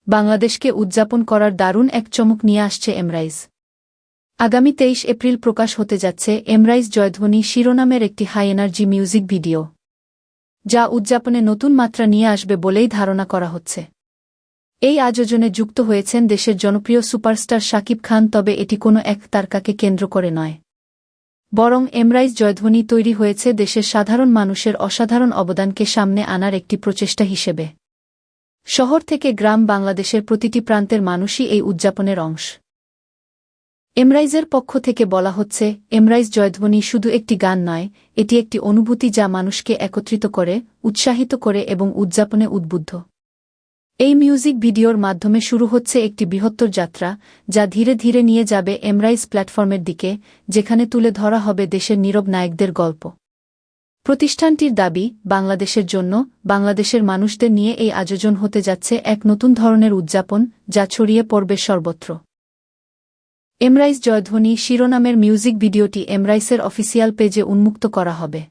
বাংলাদেশকে উদযাপন করার দারুণ এক চমক নিয়ে আসছে এমরাইজ। আগামী ২৩ এপ্রিল প্রকাশ হতে যাচ্ছে এমরাইজ জয়ধ্বনি শিরোনামের একটি হাই এনার্জি মিউজিক ভিডিও, যা উদযাপনে নতুন মাত্রা নিয়ে আসবে বলেই ধারণা করা হচ্ছে। এই আয়োজনে যুক্ত হয়েছেন দেশের জনপ্রিয় সুপারস্টার শাকিব খান, তবে এটি কোনো এক তারকাকে কেন্দ্র করে নয়, বরং এমরাইজ জয়ধ্বনি তৈরি হয়েছে দেশের সাধারণ মানুষের অসাধারণ অবদানকে সামনে আনার একটি প্রচেষ্টা হিসেবে। শহর থেকে গ্রাম, বাংলাদেশের প্রতিটি প্রান্তের মানুষই এই উদযাপনের অংশ। এমরাইজের পক্ষ থেকে বলা হচ্ছে, এমরাইজ জয়ধ্বনি শুধু একটি গান নয়, এটি একটি অনুভূতি যা মানুষকে একত্রিত করে, উৎসাহিত করে এবং উদযাপনে উদ্বুদ্ধ। এই মিউজিক ভিডিওর মাধ্যমে শুরু হচ্ছে একটি বৃহত্তর যাত্রা, যা ধীরে ধীরে নিয়ে যাবে এমরাইজ প্ল্যাটফর্মের দিকে, যেখানে তুলে ধরা হবে দেশের নীরব নায়কদের গল্প। প্রতিষ্ঠানটির দাবি, বাংলাদেশের জন্য, বাংলাদেশের মানুষদের নিয়ে এই আয়োজন হতে যাচ্ছে এক নতুন ধরনের উদযাপন, যা ছড়িয়ে পড়বে সর্বত্র। এমরাইজ জয়ধ্বনি শিরোনামের মিউজিক ভিডিওটি এমরাইজের অফিসিয়াল পেজে উন্মুক্ত করা হবে।